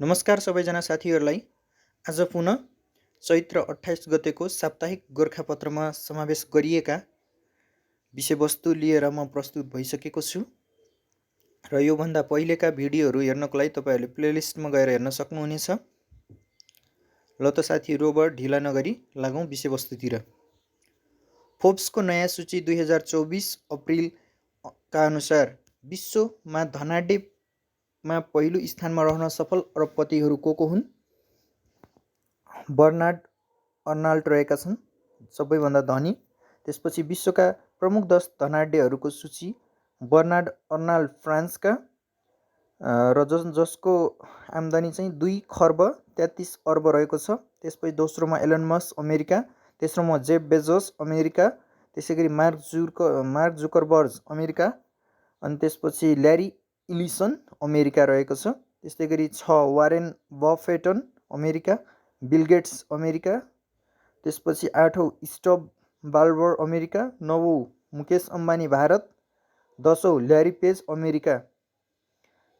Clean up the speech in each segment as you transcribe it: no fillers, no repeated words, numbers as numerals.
नमस्कार सबैजना साथीहरूलाई। आज पुनः चैत्र 28 गतेको साप्ताहिक गोर्खापत्रमा समावेश गरिएका विषयवस्तु लिएर म प्रस्तुत भइसकेको छु र योभन्दा पहिलेका भिडियोहरू हेर्नको लागि तपाईँहरूले प्लेलिस्टमा गएर हेर्न सक्नुहुनेछ। ल त साथीहरू, अब ढिला नगरी लागौँ विषयवस्तुतिर। फोर्ब्सको नयाँ सूची 2024 अप्रिलका अनुसार विश्वमा धनाढ्यमा पहिलो स्थानमा रहन सफल अरबपतिहरू को हुन्? बर्नार्ड अर्नाल्ड रहेका छन् सबैभन्दा धनी। त्यसपछि विश्वका प्रमुख 10 धनाढ्यहरूको सूची बर्नार्ड अर्नाल्ड फ्रान्सका र जसको आम्दानी चाहिँ 2 खर्ब 33 अर्ब रहेको छ। त्यसपछि दोस्रोमा एलन मस्क अमेरिका, तेस्रोमा जेफ बेजोस अमेरिका, त्यसैगरी मार्क जुकरबर्ग अमेरिका, अनि त्यसपछि ल्यारी इलिसन अमेरिका रहेको छ। त्यस्तै गरी 6 Warren Buffett America, Bill Gates America, त्यसपछि 8औं स्टभ बाल्बर अमेरिका, 9औं मुकेश अम्बानी भारत, 10औं ल्यारी पेज अमेरिका।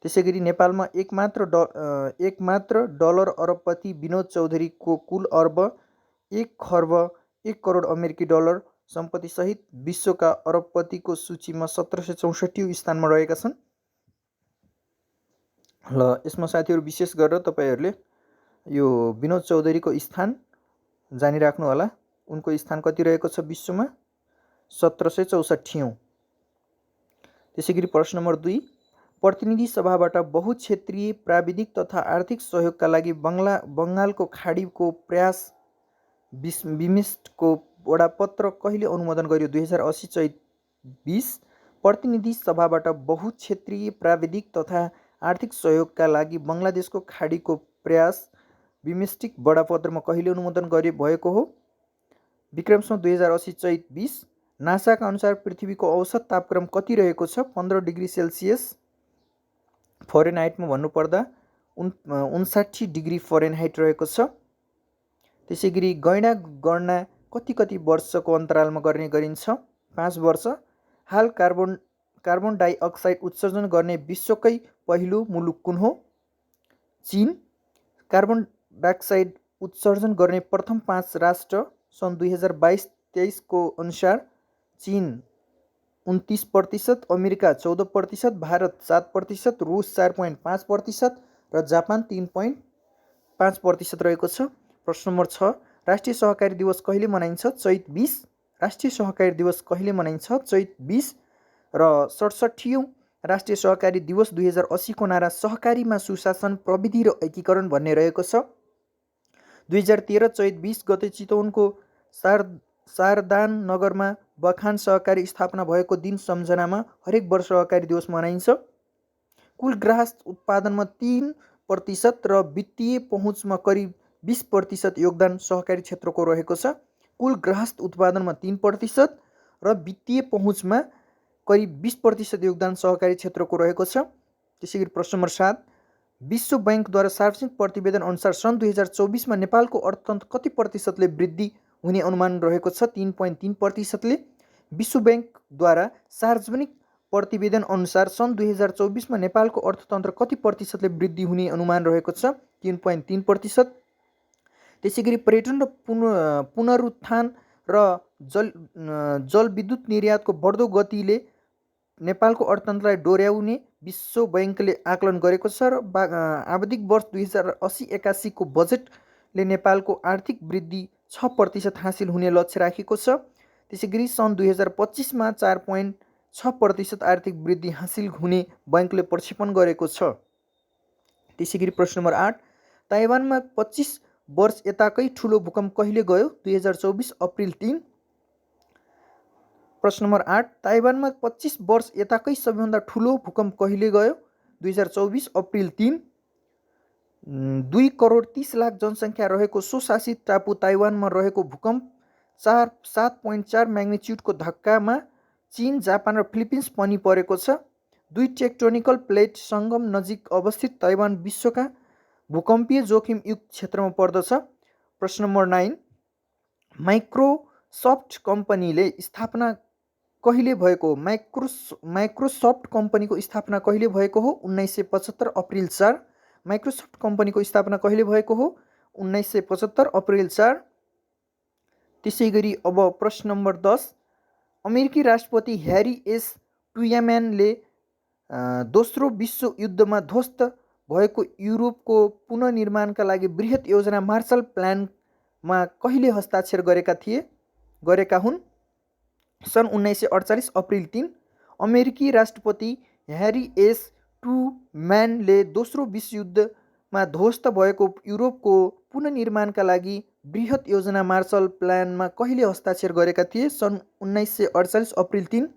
त्यसैगरी नेपालमा एकमात्र डलर अरबपति विनोद चौधरीको कुल अर्ब 1 खर्ब 1 करोड अमेरिकी डलर सम्पत्ति सहित विश्वका अरबपतिको सूचीमा 1764औं स्थानमा रहेका छन्। ल यसमा साथीहरू विशेष गरेर तपाईँहरूले यो विनोद चौधरीको स्थान जानिराख्नु होला। उनको स्थान कति रहेको छ विश्वमा? 1764औं। त्यसैगरी प्रश्न नम्बर 2, प्रतिनिधि सभाबाट बहुक्षेत्रीय प्राविधिक तथा आर्थिक सहयोगका लागि बङ्गालको खाडीको प्रयास बिमिस्टको वडापत्र कहिले अनुमोदन गर्यो? 2080 चैत 20। प्रतिनिधि सभाबाट बहुक्षेत्रीय प्राविधिक तथा आर्थिक सहयोगका लागि बङ्गलादेशको खाडीको प्रयास बिमिस्टिक वडापत्रमा कहिले अनुमोदन भएको हो? विक्रमसँग 2080 चैत 20। नासाका अनुसार पृथ्वीको औसत तापक्रम कति रहेको छ? 15 डिग्री सेल्सियस। फरेनहाइटमा भन्नुपर्दा 59 डिग्री फरेनहाइट रहेको छ। त्यसैगरी गैंडा गणना कति वर्षको अन्तरालमा गर्ने गरिन्छ? 5 वर्ष। हाल कार्बन डाइअक्साइड उत्सर्जन गर्ने विश्वकै पहिलो मुलुक कुन हो? चीन। कार्बन डाइअक्साइड उत्सर्जन गर्ने प्रथम 5 राष्ट्र सन् 2022-23 को अनुसार चीन 29%, अमेरिका 14%, भारत 7%, रुस 4.5% र जापान 3.5% रहेको छ। प्रश्न नम्बर 6, राष्ट्रिय सहकारी दिवस कहिले मनाइन्छ? चैत 20। राष्ट्रिय सहकारी दिवस कहिले मनाइन्छ? चैत 20। र 67औं राष्ट्रिय सहकारी दिवस 2080 को नारा सहकारीमा सुशासन, प्रविधि र एकीकरण भन्ने रहेको छ। 2013 चैत 20 गते चितवनको सारदान नगरमा बखान सहकारी स्थापना भएको दिन सम्झनामा हरेक वर्ष सहकारी दिवस मनाइन्छ। कुल ग्राहस्थ उत्पादनमा 3% र वित्तीय पहुँचमा करिब 20% योगदान सहकारी क्षेत्रको रहेको छ। कुल ग्राहस्थ उत्पादनमा 3% र वित्तीय पहुँचमा करिब 20% योगदान सहकारी क्षेत्रको रहेको छ। त्यसैगरी प्रश्न नम्बर 7, विश्व बैंकद्वारा सार्वजनिक प्रतिवेदन अनुसार सन् 2024 मा नेपालको अर्थतन्त्र कति प्रतिशतले वृद्धि हुने अनुमान रहेको छ? 3.3%ले। विश्व बैंकद्वारा सार्वजनिक प्रतिवेदन अनुसार सन् 2024 मा नेपालको अर्थतन्त्र कति प्रतिशतले वृद्धि हुने अनुमान रहेको छ? 3.3%। त्यसैगरी पर्यटन र पुनरुत्थान र जलविद्युत निर्यातको बढ्दो गतिले नेपालको अर्थतन्त्रलाई डोर्याउने विश्व बैंकले आकलन गरेको छ र आवधिक वर्ष 2080-81 को बजेटले नेपालको आर्थिक वृद्धि 6% हासिल हुने लक्ष्य राखेको छ। त्यसैगरी सन् 2025 मा 4.6% आर्थिक वृद्धि हासिल हुने बैंकले प्रक्षेपण गरेको छ। त्यसैगरी प्रश्न नम्बर 8, ताइवानमा 25 वर्ष यताकै ठुलो भूकम्प कहिले गयो? 2024 अप्रिल 3। प्रश्न नम्बर 8, ताइवानमा 25 वर्ष यताकै सबैभन्दा ठुलो भूकम्प कहिले गयो? 2024 अप्रिल 3। 2 करोड 30 लाख जनसङ्ख्या रहेको स्वशासित टापु ताइवानमा रहेको भूकम्प 7.4 म्याग्निच्युडको धक्कामा चीन, जापान र फिलिपिन्स पनि परेको छ। 2 टेक्टोनिकल प्लेट सङ्गम नजिक अवस्थित ताइवान विश्वका भूकम्पीय जोखिम युक्त क्षेत्रमा पर्दछ। प्रश्न नम्बर 9, माइक्रोसफ्ट कम्पनीले स्थापना कहिले भएको? माइक्रोसफ्ट कम्पनीको स्थापना कहिले भएको हो? 1975 अप्रिल 4। माइक्रोसफ्ट कम्पनीको स्थापना कहिले भएको हो? 1975 अप्रिल 4। त्यसै गरी अब प्रश्न नम्बर 10, अमेरिकी राष्ट्रपति ह्यारी एस ट्रुम्यानले दोस्रो विश्वयुद्धमा ध्वस्त भएको युरोपको पुनर्निर्माणका लागि बृहत योजना मार्शल प्लानमा कहिले हस्ताक्षर गरेका हुन्? सन् 1948 अप्रिल 3। अमेरिकी राष्ट्रपति ह्यारी एस ट्रुम्यानले दोस्रो विश्वयुद्धमा ध्वस्त भएको युरोपको पुनर्निर्माणका लागि बृहत योजना मार्शल प्लानमा कहिले हस्ताक्षर गरेका थिए? सन् 1948 अप्रिल 3।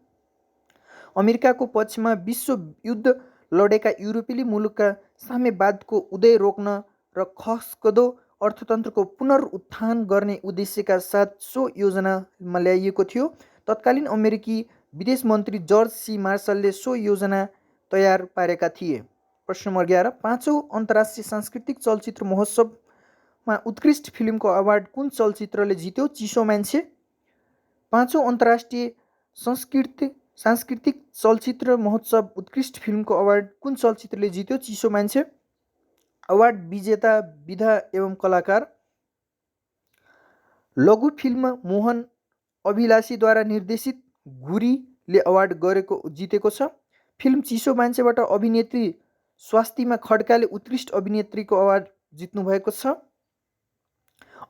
अमेरिकाको पक्षमा विश्वयुद्ध लडेका युरोपेली मुलुकका साम्यवादको उदय रोक्न र खस्कदो अर्थतन्त्रको पुनरुत्थान गर्ने उद्देश्यका साथ सो योजनामा ल्याइएको थियो। तत्कालीन अमेरिकी विदेश मन्त्री जर्ज सी मार्शलले सो योजना तयार पारेका थिए। प्रश्न नम्बर 11, पाँचौं अन्तर्राष्ट्रिय सांस्कृतिक चलचित्र महोत्सवमा उत्कृष्ट फिल्मको अवार्ड कुन चलचित्रले जित्यो? चिसो मान्छे। पाँचौं अन्तर्राष्ट्रिय सांस्कृतिक चलचित्र महोत्सव उत्कृष्ट फिल्मको अवार्ड कुन चलचित्रले जित्यो? चिसो मान्छे। अवार्ड विजेता विधा एवं कलाकार। लघु फिल्म मोहन अभिलाषीद्वारा निर्देशित घुरीले अवार्ड जितेको छ। फिल्म चिसो मान्छेबाट अभिनेत्री स्वास्तिमा खड्काले उत्कृष्ट अभिनेत्रीको अवार्ड जित्नुभएको छ।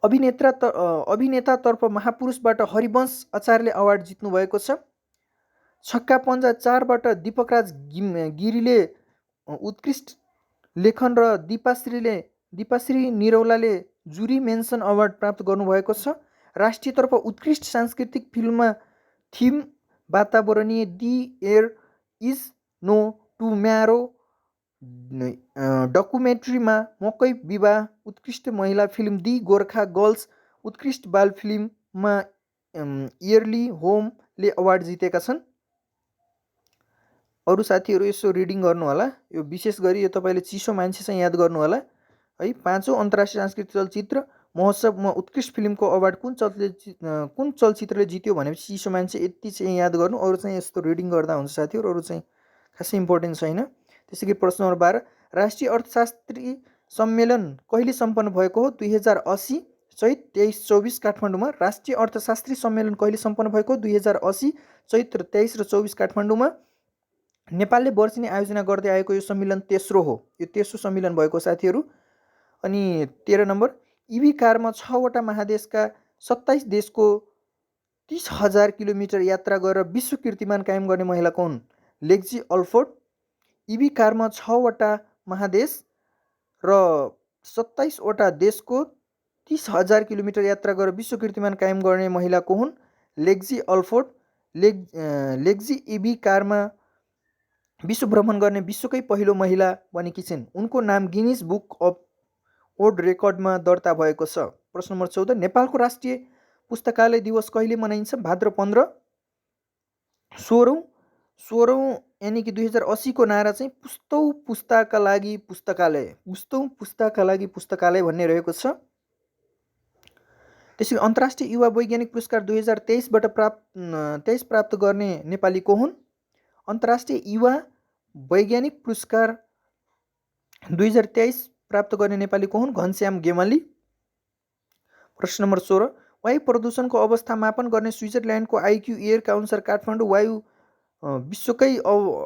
अभिनेतातर्फ महापुरुषबाट हरिवंश आचार्यले अवार्ड जित्नुभएको छ। छक्का पञ्जा 4बाट दीपकराज गिरीले उत्कृष्ट लेखन र दीपाश्री निरौलाले जुरी मेन्सन अवार्ड प्राप्त गर्नुभएको छ। राष्ट्रियतर्फ उत्कृष्ट सांस्कृतिक फिल्ममा थिम वातावरणीय दि एयर इज नो टुम्यारो, डकुमेन्ट्रीमा मकै विवाह, उत्कृष्ट महिला फिल्म दि गोर्खा गर्ल्स, उत्कृष्ट बाल फिल्ममा इयरली होमले अवार्ड जितेका छन्। अरू साथीहरू यसो रिडिङ गर्नु होला। यो विशेष गरी यो तपाईँले चिसो मान्छे चाहिँ याद गर्नु होला है। पाँचौं अन्तर्राष्ट्रिय सांस्कृतिक चलचित्र महोत्सवमा उत्कृष्ट फिल्मको अवार्ड कुन चलचित्रले जित्यो भनेपछि चिसो मान्छे, यति चाहिँ याद गर्नु। अरू चाहिँ यस्तो रिडिङ गर्दा हुन्छ साथीहरू, अरू चाहिँ खासै इम्पोर्टेन्ट छैन। त्यसै गरी प्रश्न नम्बर 12, राष्ट्रिय अर्थशास्त्री सम्मेलन कहिले सम्पन्न भएको हो? 2080 चैत 23-24 काठमाडौँमा। राष्ट्रिय अर्थशास्त्री सम्मेलन कहिले सम्पन्न भएको? 2080 चैत्र 23 र 24 काठमाडौँमा। नेपालले वर्षेनी आयोजना गर्दै आएको यो सम्मेलन तेस्रो हो। यो तेस्रो सम्मेलन भएको साथीहरू। अनि 13 नम्बर, इभी कारमा 6वटा महादेशका 27 देशको 30,000 किलोमिटर यात्रा गरेर विश्व कीर्तिमान कायम गर्ने महिला कौन? लेक्जी अल्फोर्ड। इभी कारमा 6वटा महादेश र 27वटा देशको 30,000 किलोमिटर यात्रा गरेर विश्व कीर्तिमान कायम गर्ने महिला को हुन्? लेक्जी अल्फोर्ड। लेक्जी इभी कारमा विश्व भ्रमण गर्ने विश्वकै पहिलो महिला बनेकी छिन्। उनको नाम गिनिज बुक अफ वर्ल्ड रेकर्डमा दर्ता भएको छ। प्रश्न नम्बर 14, नेपालको राष्ट्रिय पुस्तकालय दिवस कहिले मनाइन्छ? भाद्र 15। 16औं यानि कि 2080 को नारा चाहिँ पुस्तौं पुस्ताका लागि पुस्तकालय भन्ने रहेको छ। त्यसैले अन्तर्राष्ट्रिय युवा वैज्ञानिक पुरस्कार 2023बाट प्राप्त गर्ने नेपाली को हुन्? अन्तर्राष्ट्रिय युवा वैज्ञानिक पुरस्कार 2023 प्राप्त गर्ने नेपाली को हुन्? घनश्याम गेवाली। प्रश्न नम्बर 16, वायु प्रदूषणको अवस्था मापन गर्ने स्विजरल्यान्डको आइक्यू एयरका अनुसार काठमाडौँ वायु विश्वकै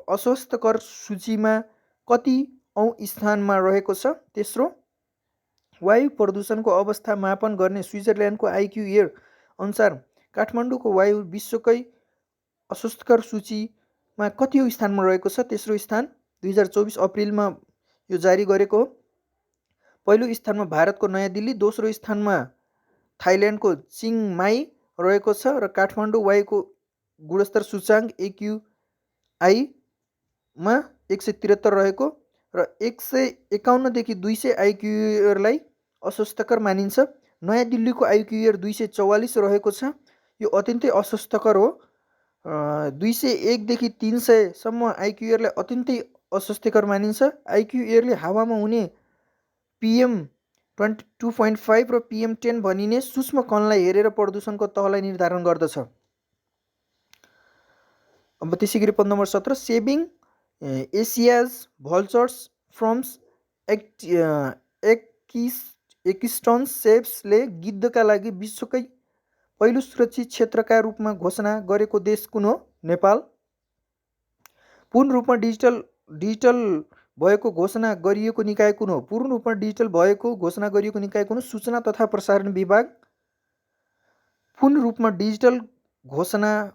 अस्वास्थ्यकर सूचीमा कति औं स्थानमा रहेको छ? तेस्रो। वायु प्रदूषणको अवस्था मापन गर्ने स्विजरल्यान्डको आइक्यू एयर अनुसार काठमाडौँको वायु विश्वकै अस्वास्थ्यकर सूचीमा कति स्थानमा रहेको छ? तेस्रो स्थान। 2024 अप्रिलमा यो जारी गरेको हो। पहिलो स्थानमा भारतको नयाँ दिल्ली, दोस्रो स्थानमा थाइल्यान्डको चिङ माई रहेको छ र काठमाडौँ वायुको गुणस्तर सूचाङ्क AQI मा 173 रहेको र 151 देखि 200 आइक्यूलाई अस्वास्थ्यकर मानिन्छ। नयाँ दिल्लीको आइक्यूआर 244 रहेको छ। यो अत्यन्तै अस्वास्थ्यकर हो। 201 देखि 300 सम्म आइक्यूआरलाई अत्यन्तै अस्वास्थ्यकर मानिन्छ। आइक्यूआरले हावामा हुने PM2.5 र PM10 भनिने सूक्ष्म कणलाई हेरेर प्रदूषणको तहलाई निर्धारण गर्दछ। अब त्यसै गरी 15 नम्बर 17, सेभिङ एसियाज भल्चर्स फ्रम एक्स्टन सेप्सले गिद्धका लागि विश्वकै पहिलो सुरक्षित क्षेत्रका रूपमा घोषणा गरेको देश कुन हो? नेपाल। पूर्ण रूपमा डिजिटल भएको घोषणा गरिएको निकाय कुन हो? पूर्ण रूपमा डिजिटल भएको घोषणा गरिएको निकाय कुन हो? सूचना तथा प्रसारण विभाग। पूर्ण रूपमा डिजिटल घोषणा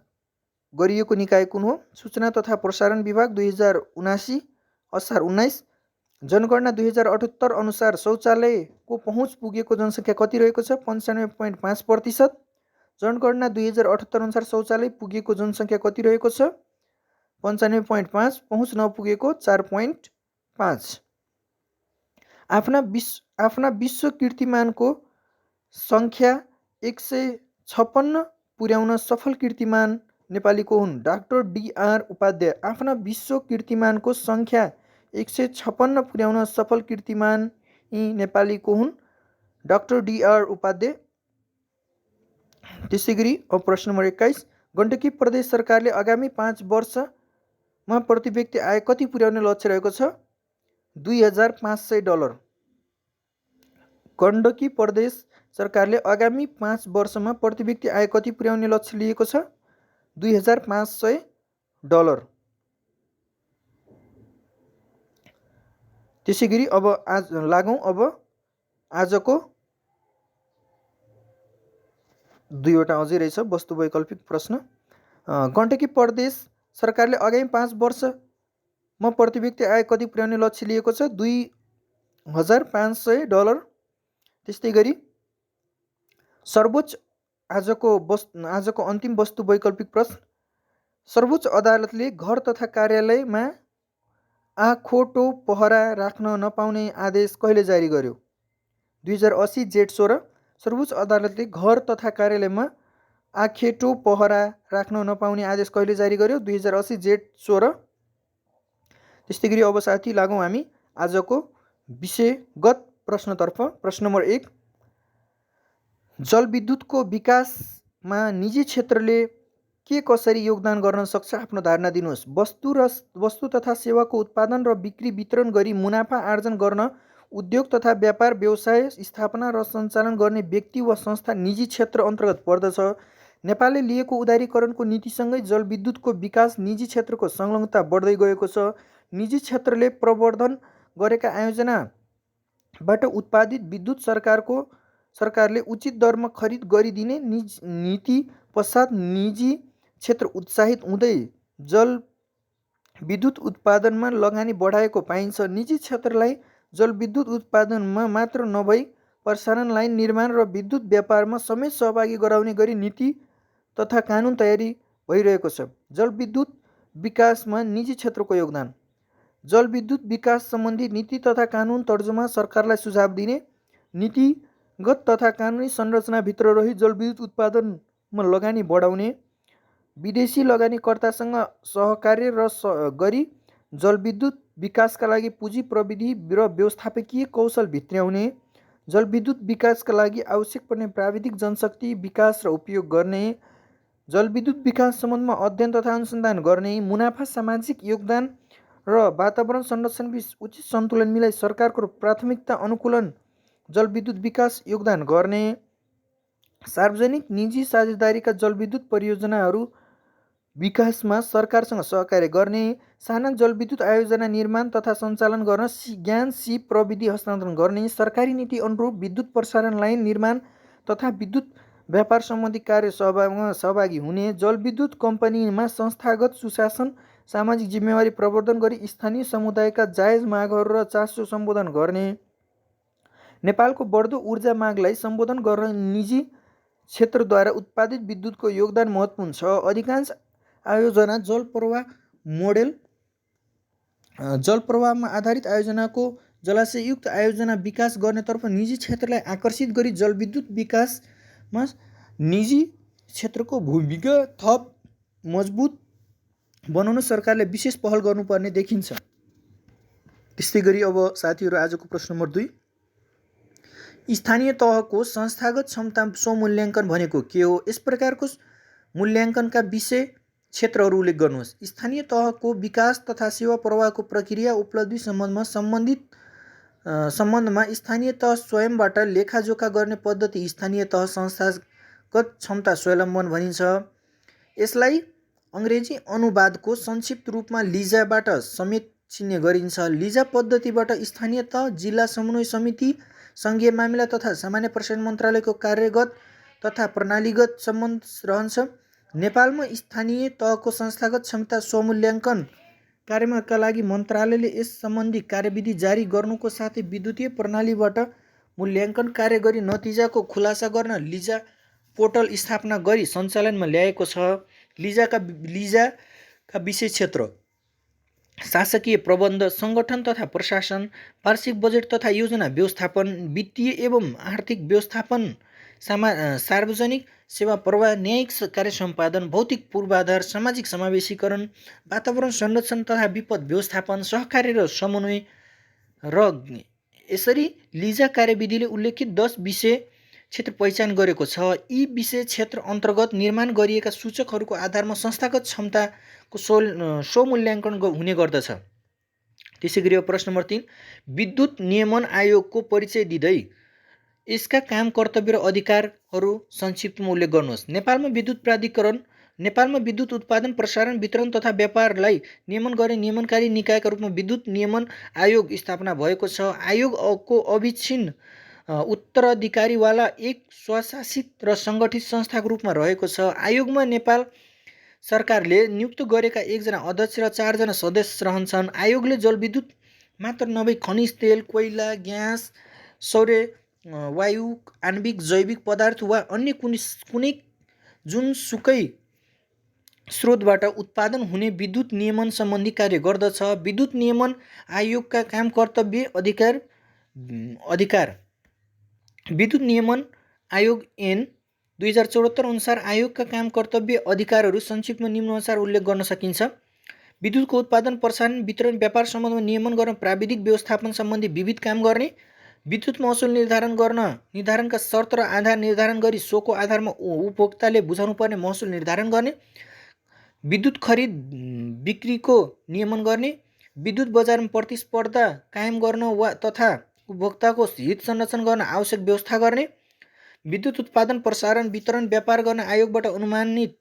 गरिएको निकाय कुन हो? सूचना तथा प्रसारण विभाग। 2079 असार 19। जनगणना 2078 अनुसार शौचालयको पहुँच पुगेको जनसङ्ख्या कति रहेको छ? 95.5%। जनगणना 2078 अनुसार शौचालय पुगेको जनसङ्ख्या कति रहेको छ? 95.5। पहुँच नपुगेको 4.5। आफ्ना विश्व कीर्तिमानको सङ्ख्या 156 पुर्याउन सफल कीर्तिमान नेपालीको हुन्? Doctor DR Upadhyay. आफ्ना विश्व कीर्तिमानको सङ्ख्या 156 पुर्याउन सफल कीर्तिमान यी नेपालीको हुन्? Doctor DR Upadhyay. त्यसै गरी अब प्रश्न नम्बर 21। गण्डकी प्रदेश सरकारले आगामी 5 वर्षमा प्रति व्यक्ति आय कति पुर्याउने लक्ष्य रहेको छ? $2500। गण्डकी प्रदेश सरकारले आगामी 5 वर्षमा प्रति व्यक्ति आय कति पुर्याउने लक्ष्य लिएको छ? $2500। त्यसै गरी अब लागौँ अब आजको दुईवटा अझै रहेछ वस्तु वैकल्पिक प्रश्न। गण्डकी प्रदेश सरकारले आगामी 5 वर्षमा प्रति व्यक्ति आय कति पुर्याउने लक्ष्य लिएको छ? $2500। त्यस्तै गरी सर्वोच्च आजको अन्तिम वस्तु वैकल्पिक प्रश्न। सर्वोच्च अदालतले घर तथा कार्यालयमा आँखोटो पहरा राख्न नपाउने आदेश कहिले जारी गर्यो? 2080 जेठ 16। सर्वोच्च अदालतले घर तथा कार्यालयमा आँखेटो पहरा राख्न नपाउने आदेश कहिले जारी गर्यो? 2080 जेठ 16। त्यस्तै गरी अब साथी लागौँ हामी आजको विषयगत प्रश्नतर्फ। प्रश्न नम्बर 1। जलविद्युतको विकासमा निजी क्षेत्रले के कसरी योगदान गर्न सक्छ? आफ्नो धारणा दिनुहोस्। वस्तु तथा सेवाको उत्पादन र बिक्री वितरण गरी मुनाफा आर्जन गर्न उद्योग तथा व्यापार व्यवसाय स्थापना र सञ्चालन गर्ने व्यक्ति वा संस्था निजी क्षेत्र अन्तर्गत पर्दछ। नेपालले लिएको उदारीकरणको नीतिसँगै जलविद्युतको विकास निजी क्षेत्रको संलग्नता बढ्दै गएको छ। निजी क्षेत्रले प्रवर्धन गरेका आयोजनाबाट उत्पादित विद्युत सरकारले उचित दरमा खरिद गरिदिने नीति पश्चात निजी क्षेत्र उत्साहित हुँदै जलविद्युत उत्पादनमा लगानी बढाएको पाइन्छ। निजी क्षेत्रलाई जलविद्युत उत्पादनमा मात्र नभई प्रसारण लाइन निर्माण र विद्युत व्यापारमा समेत सहभागी गराउने गरी नीति तथा कानुन तयारी भइरहेको छ। जलविद्युत विकासमा निजी क्षेत्रको योगदान। जलविद्युत विकास सम्बन्धी नीति तथा कानुन तर्जुमा सरकारलाई सुझाव दिने, नीतिगत तथा कानुनी संरचनाभित्र रही जलविद्युत उत्पादनमा लगानी बढाउने, विदेशी लगानीकर्तासँग सहकार्य गरी जलविद्युत विकासका लागि पुँजी प्रविधि र व्यवस्थापकीय कौशल भित्र्याउने, जलविद्युत विकासका लागि आवश्यक पर्ने प्राविधिक जनशक्ति विकास र उपयोग गर्ने, जलविद्युत विकास सम्बन्धमा अध्ययन तथा अनुसन्धान गर्ने, मुनाफा सामाजिक योगदान र वातावरण संरक्षण बीच उचित सन्तुलन मिलाई सरकारको प्राथमिकता अनुकूलन जलविद्युत विकास योगदान गर्ने, सार्वजनिक निजी साझेदारीका जलविद्युत परियोजनाहरू विकासमा सरकारसँग सहकार्य गर्ने, साना जलविद्युत आयोजना निर्माण तथा सञ्चालन गर्न ज्ञान सिप प्रविधि हस्तान्तरण गर्ने, सरकारी नीति अनुरूप विद्युत प्रसारण लाइन निर्माण तथा विद्युत व्यापार सम्बन्धी कार्य सहभागी हुने, जलविद्युत कम्पनीमा संस्थागत सुशासन सामाजिक जिम्मेवारी प्रवर्धन गरी स्थानीय समुदायका जायज मागहरू र चासो सम्बोधन गर्ने, नेपालको बढ्दो ऊर्जा मागलाई सम्बोधन गर्न निजी क्षेत्रद्वारा उत्पादित विद्युतको योगदान महत्त्वपूर्ण छ। अधिकांश आयोजना जलप्रवाहमा आधारित आयोजनाको जलाशययुक्त आयोजना विकास गर्नेतर्फ निजी क्षेत्रलाई आकर्षित गरी जलविद्युत विकासमा निजी क्षेत्रको भूमिका थप मजबुत बनाउन सरकारले विशेष पहल गर्नुपर्ने देखिन्छ। त्यस्तै गरी अब साथीहरू आजको प्रश्न नम्बर 2। स्थानीय तहको संस्थागत क्षमता स्वमूल्याङ्कन भनेको के हो? यस प्रकारको मूल्याङ्कनका विषय क्षेत्रहरू उल्लेख गर्नुहोस्। स्थानीय तहको विकास तथा सेवा प्रवाहको प्रक्रिया उपलब्धि सम्बन्धमा सम्बन्धित सम्बन्धमा स्थानीय तह स्वयंबाट लेखाजोखा गर्ने पद्धति स्थानीय तह संस्थागत क्षमता स्वावलम्बन भनिन्छ। यसलाई अङ्ग्रेजी अनुवादको संक्षिप्त रूपमा लिजाबाट समेत चिन्ने गरिन्छ। लिजा पद्धतिबाट स्थानीय तह, जिल्ला समन्वय समिति, सङ्घीय मामिला तथा सामान्य प्रशासन मन्त्रालयको कार्यगत तथा प्रणालीगत सम्बन्ध रहन्छ। नेपालमा स्थानीय तहको संस्थागत क्षमता स्वमूल्याङ्कन कार्यका लागि मन्त्रालयले यस सम्बन्धी कार्यविधि जारी गर्नुको साथै विद्युतीय प्रणालीबाट मूल्याङ्कन कार्य गरी नतिजाको खुलासा गर्न लिजा पोर्टल स्थापना गरी सञ्चालनमा ल्याएको छ। लिजाका विषय क्षेत्र शासकीय प्रबन्ध, सङ्गठन तथा प्रशासन, वार्षिक बजेट तथा योजना व्यवस्थापन, वित्तीय एवं आर्थिक व्यवस्थापन, सार्वजनिक सेवा प्रवाह, न्यायिक कार्य सम्पादन, भौतिक पूर्वाधार, सामाजिक समावेशीकरण, वातावरण संरक्षण तथा विपद व्यवस्थापन, सहकार्य र समन्वय र यसरी लिजा कार्यविधिले उल्लेखित 10 विषय क्षेत्र पहिचान गरेको छ। यी विषय क्षेत्र अन्तर्गत निर्माण गरिएका सूचकहरूको आधारमा संस्थागत क्षमताको स्वमूल्याङ्कन हुने गर्दछ। त्यसैगरी प्रश्न नम्बर 3, विद्युत नियमन आयोगको परिचय दिँदै यसका काम, कर्तव्य र अधिकारहरू संक्षिप्तमा उल्लेख गर्नुहोस्। नेपालमा विद्युत प्राधिकरण नेपालमा विद्युत उत्पादन, प्रसारण, वितरण तथा व्यापारलाई नियमन गर्ने नियमनकारी निकायका रूपमा विद्युत नियमन आयोग स्थापना भएको छ। आयोगको अविच्छिन्न उत्तराधिकारीवाला एक स्वशासित र सङ्गठित संस्थाको रूपमा रहेको छ। आयोगमा नेपाल सरकारले नियुक्त गरेका 1 जना अध्यक्ष र 4 जना सदस्य रहन्छन्। आयोगले जलविद्युत मात्र नभई खनिज तेल, कोइला, ग्यास, सौर्य वायु, आणविक, जैविक पदार्थ वा अन्य कुनै जुनसुकै स्रोतबाट उत्पादन हुने विद्युत नियमन सम्बन्धी कार्य गर्दछ। विद्युत नियमन आयोगका काम, कर्तव्य, अधिकार विद्युत नियमन आयोग ऐन 2074 अनुसार आयोगका काम, कर्तव्य, अधिकारहरू संक्षिप्तमा निम्नानुसार उल्लेख गर्न सकिन्छ। विद्युतको उत्पादन, प्रसारण, वितरण, व्यापार सम्बन्धमा नियमन गर्न, प्राविधिक व्यवस्थापन सम्बन्धी विविध काम गर्ने, विद्युत महसुल निर्धारणका शर्त र आधार निर्धारण गरी सोको आधारमा उपभोक्ताले बुझाउनुपर्ने महसुल निर्धारण गर्ने, विद्युत खरिद बिक्रीको नियमन गर्ने, विद्युत बजारमा प्रतिस्पर्धा कायम गर्न तथा उपभोक्ताको हित संरक्षण गर्न आवश्यक व्यवस्था गर्ने, विद्युत उत्पादन, प्रसारण, वितरण, व्यापार गर्न आयोगबाट अनुमानित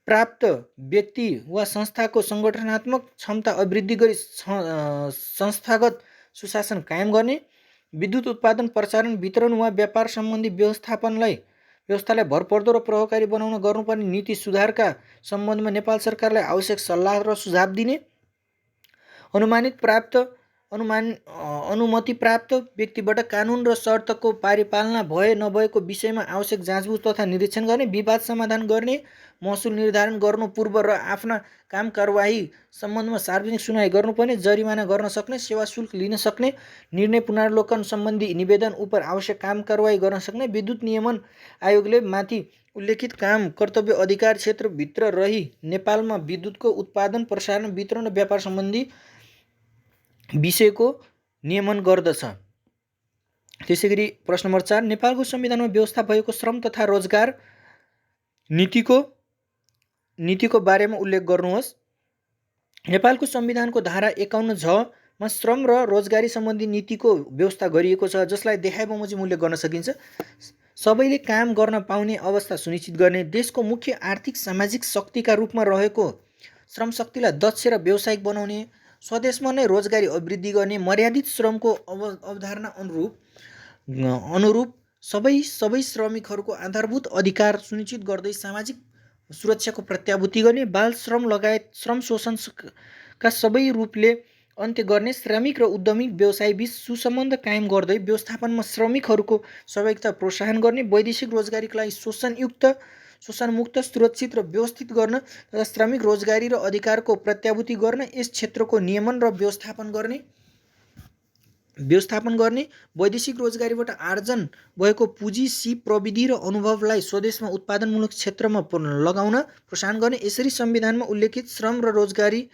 प्राप्त व्यक्ति वा संस्थाको सङ्गठनात्मक क्षमता अभिवृद्धि गरी संस्थागत सुशासन कायम गर्ने, विद्युत उत्पादन, प्रसारण, वितरण वा व्यापार सम्बन्धी व्यवस्थालाई भरपर्दो र प्रभावकारी बनाउन गर्नुपर्ने नीति सुधारका सम्बन्धमा नेपाल सरकारलाई आवश्यक सल्लाह र सुझाव दिने, अनुमति प्राप्त व्यक्तिबाट कानुन र शर्तको परिपालना भए नभएको विषयमा आवश्यक जाँचबुझ तथा निरीक्षण गर्ने, विवाद समाधान गर्ने, महसुल निर्धारण गर्नु पूर्व र आफ्ना काम कारवाही सम्बन्धमा सार्वजनिक सुनवाई गर्नुपर्ने, जरिमाना गर्न सक्ने, सेवा शुल्क लिन सक्ने, निर्णय पुनरावलोकन सम्बन्धी निवेदन उपर आवश्यक काम कारवाही गर्न सक्ने। विद्युत नियमन आयोगले माथि उल्लेखित काम, कर्तव्य, अधिकार क्षेत्रभित्र रही नेपालमा विद्युतको उत्पादन, प्रसारण, वितरण र व्यापार सम्बन्धी विषयको नियमन गर्दछ। त्यसैगरी प्रश्न नम्बर 4, नेपालको संविधानमा व्यवस्था भएको श्रम तथा रोजगार नीतिको बारेमा उल्लेख गर्नुहोस्। नेपालको संविधानको धारा 51 मा श्रम र रोजगारी सम्बन्धी नीतिको व्यवस्था गरिएको छ, जसलाई देखाए बमोजिम उल्लेख गर्न सकिन्छ। सबैले काम गर्न पाउने अवस्था सुनिश्चित गर्ने, देशको मुख्य आर्थिक सामाजिक शक्तिका रूपमा रहेको श्रम शक्तिलाई दक्ष र व्यावसायिक बनाउने, स्वदेशमा नै रोजगारी अभिवृद्धि गर्ने, मर्यादित श्रमको अवधारणा अनुरूप सबै श्रमिकहरूको आधारभूत अधिकार सुनिश्चित गर्दै सामाजिक सुरक्षाको प्रत्याभूति गर्ने, बाल श्रम लगायत श्रम शोषणका सबै रूपले अन्त्य गर्ने, श्रमिक र उद्यमी व्यवसायबीच सुसम्बन्ध कायम गर्दै व्यवस्थापनमा श्रमिकहरूको सहभागिता प्रोत्साहन गर्ने, वैदेशिक रोजगारीका लागि शोषणमुक्त, सुरक्षित र व्यवस्थित गर्न तथा श्रमिक रोजगारी र अधिकारको प्रत्याभूति गर्न, यस क्षेत्रको नियमन र व्यवस्थापन गर्ने, वैदेशिक रोजगारीबाट आर्जन भएको पुँजी, सिप, प्रविधि र अनुभवलाई स्वदेशमा उत्पादनमूलक क्षेत्रमा लगाउन प्रोत्साहन गर्ने। यसरी संविधानमा उल्लेखित श्रम र रोजगारी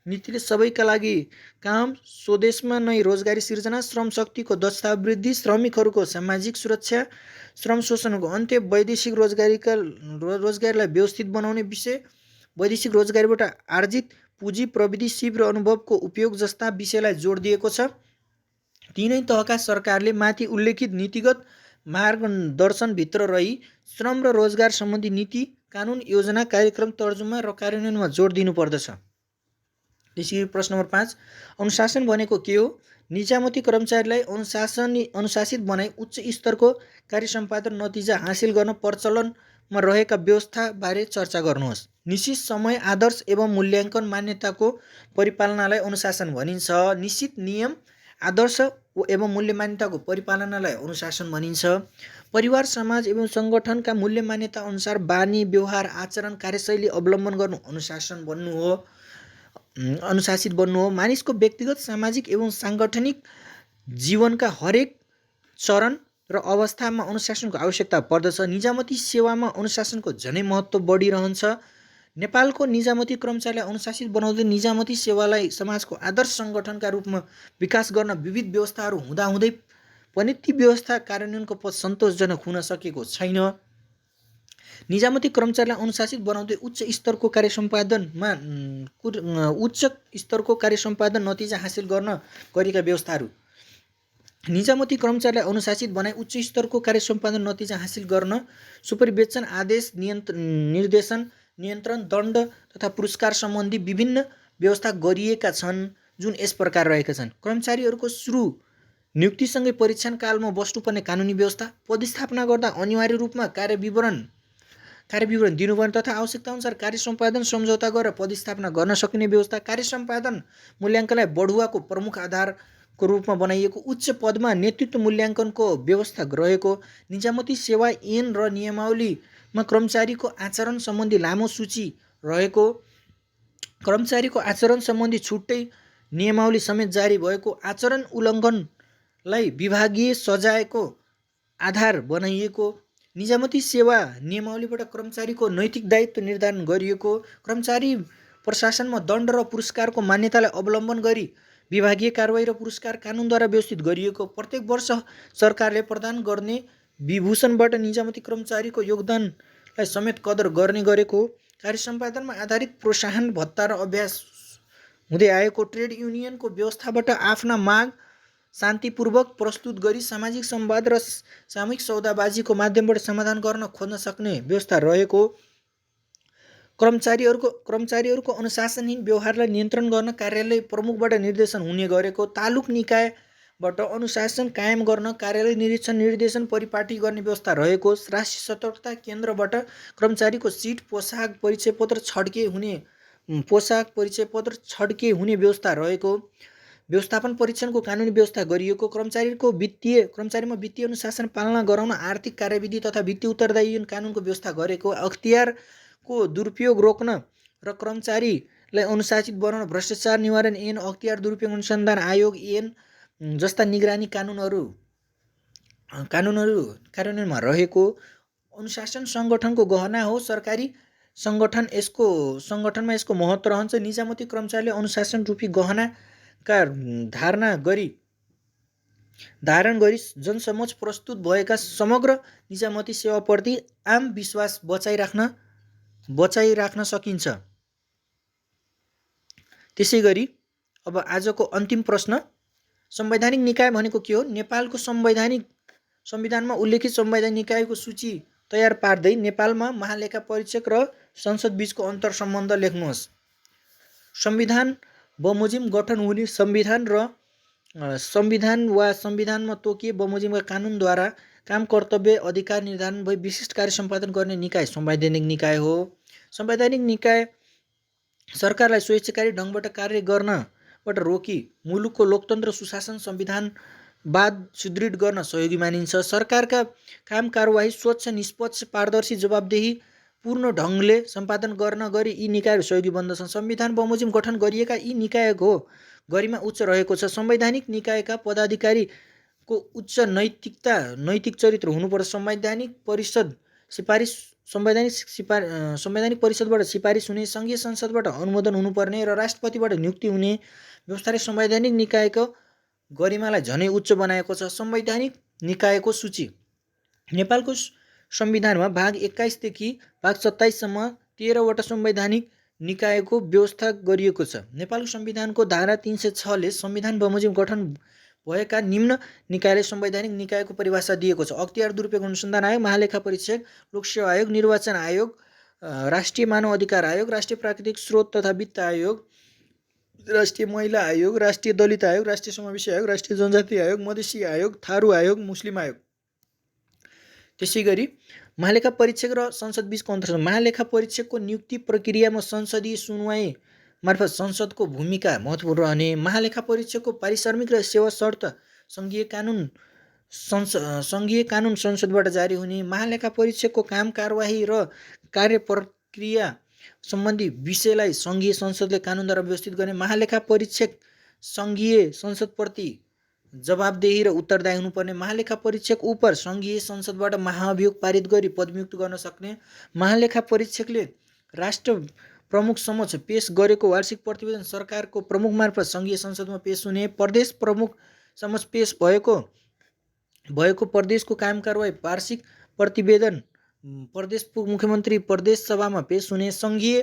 नीतिले सबैका लागि काम, स्वदेशमा नै रोजगारी सिर्जना, श्रम शक्तिको दक्षता वृद्धि, श्रमिकहरूको सामाजिक सुरक्षा, श्रम शोषणको अन्त्य, वैदेशिक रोजगारीलाई व्यवस्थित बनाउने विषय, वैदेशिक रोजगारीबाट आर्जित पुँजी, प्रविधि, सिप र अनुभवको उपयोग जस्ता विषयलाई जोड दिएको छ। तीनै तहका सरकारले माथि उल्लेखित नीतिगत मार्गदर्शनभित्र रही श्रम र रोजगार सम्बन्धी नीति, कानुन, योजना, कार्यक्रम, तर्जुमा र कार्यान्वयनमा जोड दिनुपर्दछ। त्यसैगरी प्रश्न नम्बर 5, अनुशासन भनेको के हो? निजामती कर्मचारीलाई अनुशासित बनाई उच्च स्तरको कार्य सम्पादन नतिजा हासिल गर्न प्रचलनमा रहेका व्यवस्थाबारे चर्चा गर्नुहोस्। निश्चित समय, आदर्श एवं मूल्याङ्कन मान्यताको परिपालनालाई अनुशासन भनिन्छ। निश्चित नियम, आदर्श एवं मूल्य मान्यताको परिपालनालाई अनुशासन भनिन्छ। परिवार, समाज एवं सङ्गठनका मूल्य मान्यता अनुसार बानी, व्यवहार, आचरण, कार्यशैली अवलम्बन गर्नु अनुशासित बन्नु हो। मानिसको व्यक्तिगत, सामाजिक एवं साङ्गठनिक जीवनका हरेक चरण र अवस्थामा अनुशासनको आवश्यकता पर्दछ। निजामती सेवामा अनुशासनको झनै महत्त्व बढिरहन्छ। नेपालको निजामती कर्मचारीलाई अनुशासित बनाउँदै निजामती सेवालाई समाजको आदर्श सङ्गठनका रूपमा विकास गर्न विविध व्यवस्थाहरू हुँदाहुँदै पनि ती व्यवस्था कार्यान्वयनको पथ सन्तोषजनक हुन सकेको छैन। निजामती कर्मचारीलाई अनुशासित बनाउँदै उच्च स्तरको कार्य सम्पादन नतिजा हासिल गर्न गरेका व्यवस्थाहरू। निजामती कर्मचारीलाई अनुशासित बनाई उच्च स्तरको कार्य सम्पादन नतिजा हासिल गर्न सुपरिवेक्षण, आदेश, निर्देशन, नियन्त्रण, दण्ड तथा पुरस्कार सम्बन्धी विभिन्न व्यवस्था गरिएका छन्, जुन यस प्रकार रहेका छन्। कर्मचारीहरूको सुरु नियुक्तिसँगै परीक्षण कालमा बस्नुपर्ने कानुनी व्यवस्था, पदस्थापना गर्दा अनिवार्य रूपमा कार्यविवरण दिनुपर्ने तथा आवश्यकताअनुसार कार्य सम्पादन सम्झौता गरेर पदस्थापना गर्न सकिने व्यवस्था, कार्य सम्पादन मूल्याङ्कनलाई बढुवाको प्रमुख आधारको रूपमा बनाइएको, उच्च पदमा नेतृत्व मूल्याङ्कनको व्यवस्था रहेको, निजामती सेवा ऐन र नियमावलीमा कर्मचारीको आचरण सम्बन्धी लामो सूची रहेको, कर्मचारीको आचरण सम्बन्धी छुट्टै नियमावली समेत जारी भएको, आचरण उल्लङ्घनलाई विभागीय सजायको आधार बनाइएको, निजामती सेवा नियमावलीबाट कर्मचारीको नैतिक दायित्व निर्धारण गरिएको, कर्मचारी प्रशासनमा दण्ड र पुरस्कारको मान्यतालाई अवलम्बन गरी विभागीय कारबाही र पुरस्कार कानुनद्वारा व्यवस्थित गरिएको, प्रत्येक वर्ष सरकारले प्रदान गर्ने विभूषणबाट निजामती कर्मचारीको योगदानलाई समेत कदर गर्ने गरेको, कार्य सम्पादनमा आधारित प्रोत्साहन भत्ता र अभ्यास हुँदै आएको, ट्रेड युनियनको व्यवस्थाबाट आफ्ना माग शान्तिपूर्वक प्रस्तुत गरी सामाजिक संवाद र सामूहिक सौदाबाजीको माध्यमबाट समाधान गर्न खोज्न सक्ने व्यवस्था रहेको, कर्मचारीहरूको अनुशासनहीन व्यवहारलाई नियन्त्रण गर्न कार्यालय प्रमुखबाट निर्देशन हुने गरेको, तालुक निकायबाट अनुशासन कायम गर्न कार्यालय निरीक्षण निर्देशन परिपाटी गर्ने व्यवस्था रहेको, राष्ट्रिय सतर्कता केन्द्रबाट कर्मचारीको सिट, पोसाक परिचयपत्र छड्के हुने व्यवस्था रहेको, व्यवस्थापन परीक्षणको कानुनी व्यवस्था गरिएको, कर्मचारीमा वित्तीय अनुशासन पालना गराउन आर्थिक कार्यविधि तथा वित्तीय उत्तरदायी कानुनको व्यवस्था गरेको, अख्तियारको दुरुपयोग रोक्न र कर्मचारीलाई अनुशासित बनाउन भ्रष्टाचार निवारण ऐन, अख्तियार दुरुपयोग अनुसन्धान आयोग ऐन जस्ता निगरानी कानुनहरू कार्यान्वयनमा रहेको, अनुशासन सङ्गठनको गहना हो। सरकारी सङ्गठनमा यसको महत्त्व रहन्छ। निजामती कर्मचारीले अनुशासन रूपी गहनाका धारण गरी जनसमक्ष प्रस्तुत भएका समग्र निजामती सेवाप्रति आम विश्वास बचाइराख्न सकिन्छ। त्यसैगरी अब आजको अन्तिम प्रश्न, संवैधानिक निकाय भनेको के हो? नेपालको संविधानमा उल्लेखित संवैधानिक निकायको सूची तयार पार्दै नेपालमा महालेखा परीक्षक र संसद बीचको अन्तर सम्बन्ध लेख्नुहोस्। संविधान बमोजिम गठन हुने संविधान वा संविधानमा तोकिए बमोजिमका कानुनद्वारा काम, कर्तव्य, अधिकार निर्धारण भई विशिष्ट कार्य सम्पादन गर्ने निकाय संवैधानिक निकाय हो। संवैधानिक निकाय सरकारलाई स्वेच्छाकारी ढङ्गबाट कार्य गर्नबाट रोकी मुलुकको लोकतन्त्र, सुशासन, संविधानवाद सुदृढ गर्न सहयोगी मानिन्छ। सरकारका काम कारवाही स्वच्छ, निष्पक्ष, पारदर्शी, जवाबदेही पूर्ण ढङ्गले सम्पादन गर्न गरी यी निकायहरू सहयोगी बन्दछन्। संविधान बमोजिम गठन गरिएका यी निकायको गरिमा उच्च रहेको छ। संवैधानिक निकायका पदाधिकारीको उच्च नैतिक चरित्र हुनुपर्छ। संवैधानिक परिषदबाट सिफारिस हुने, सङ्घीय संसदबाट अनुमोदन हुनुपर्ने र राष्ट्रपतिबाट नियुक्ति हुने व्यवस्थाले संवैधानिक निकायको गरिमालाई झनै उच्च बनाएको छ। संवैधानिक निकायको सूची। नेपालको संविधानमा भाग 21 देखि भाग 27 सम्म 13 वटा संवैधानिक निकायको व्यवस्था गरिएको छ। नेपालको संविधानको धारा 306 ले संविधान बमोजिम गठन भएका निम्न निकायले संवैधानिक निकायको परिभाषा दिएको छ। अख्तियार दुरुपयोग अनुसन्धान आयोग, महालेखा परीक्षक, लोकसेवा आयोग, निर्वाचन आयोग, राष्ट्रिय मानव अधिकार आयोग, राष्ट्रिय प्राकृतिक स्रोत तथा वित्त आयोग, राष्ट्रिय महिला आयोग, राष्ट्रिय दलित आयोग, राष्ट्रिय समावेशी आयोग, राष्ट्रिय जनजाति आयोग, मधेसी आयोग, थारू आयोग, मुस्लिम आयोग। त्यसै गरी महालेखा परीक्षक र संसद बीचको अन्तर छ। महालेखा परीक्षकको नियुक्ति प्रक्रियामा संसदीय सुनवाई मार्फत संसदको भूमिका महत्त्वपूर्ण रहने। महालेखा परीक्षकको पारिश्रमिक र सेवा शर्त सङ्घीय कानुन संसदबाट जारी हुने। महालेखा परीक्षकको काम कारवाही र कार्य प्रक्रिया सम्बन्धी विषयलाई सङ्घीय संसदले कानुनद्वारा व्यवस्थित गर्ने। महालेखा परीक्षक सङ्घीय संसदप्रति जवाबदेही र उत्तरदायी हुनुपर्ने। महालेखा परीक्षक उप सङ्घीय संसदबाट महाभियोग पारित गरी पदमुक्त गर्न सक्ने। महालेखा परीक्षकले राष्ट्र प्रमुख समक्ष पेश गरेको वार्षिक प्रतिवेदन सरकारको प्रमुख मार्फत सङ्घीय संसदमा पेश हुने। प्रदेश प्रमुख समक्ष पेश भएको प्रदेशको काम कारवाही वार्षिक प्रतिवेदन प्रदेश मुख्यमन्त्री प्रदेश सभामा पेश हुने। सङ्घीय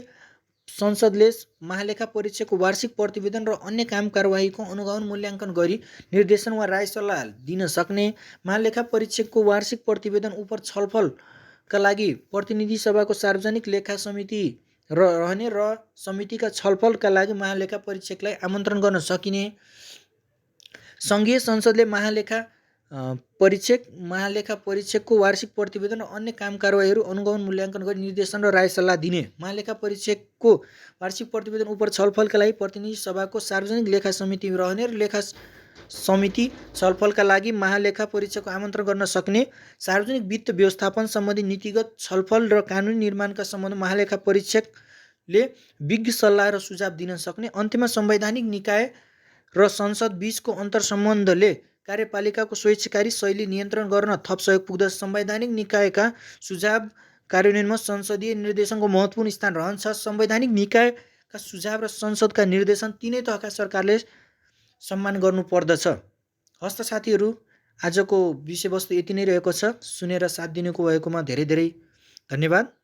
संसदले महालेखा परीक्षकको वार्षिक प्रतिवेदन र अन्य काम कारवाहीको अनुगमन मूल्याङ्कन गरी निर्देशन वा राय सल्लाह दिन सक्ने। महालेखा परीक्षकको वार्षिक प्रतिवेदन उप छलफलका लागि प्रतिनिधि सभाको सार्वजनिक लेखा समिति रहने र समितिका छलफलका लागि महालेखा परीक्षकलाई आमन्त्रण गर्न सकिने। सङ्घीय संसदले महालेखा परीक्षकको वार्षिक प्रतिवेदन र अन्य काम कारवाहीहरू अनुगमन मूल्याङ्कन गरी निर्देशन र राय सल्लाह दिने। महालेखा परीक्षकको वार्षिक प्रतिवेदन उप छलफलका लागि प्रतिनिधि सभाको सार्वजनिक लेखा समिति रहने र लेखा समिति छलफलका लागि महालेखा परीक्षकको आमन्त्रण गर्न सक्ने। सार्वजनिक वित्त व्यवस्थापन सम्बन्धी नीतिगत छलफल र कानुनी निर्माणका सम्बन्धमा महालेखा परीक्षकले विज्ञ सल्लाह र सुझाव दिन सक्ने। अन्त्यमा संवैधानिक निकाय र संसद बीचको अन्तर्सम्बन्धले कार्यपालिकाको स्वेच्छाकारी शैली नियन्त्रण गर्न थप सहयोग पुग्दछ। संवैधानिक निकायका सुझाव कार्यान्वयनमा संसदीय निर्देशनको महत्त्वपूर्ण स्थान रहन्छ। संवैधानिक निकायका सुझाव र संसदका निर्देशन तीनै तहका सरकारले सम्मान गर्नुपर्दछ। हस्त साथीहरू, आजको विषयवस्तु यति नै रहेको छ। सुनेर साथ दिनुको भएकोमा धेरै धेरै धन्यवाद।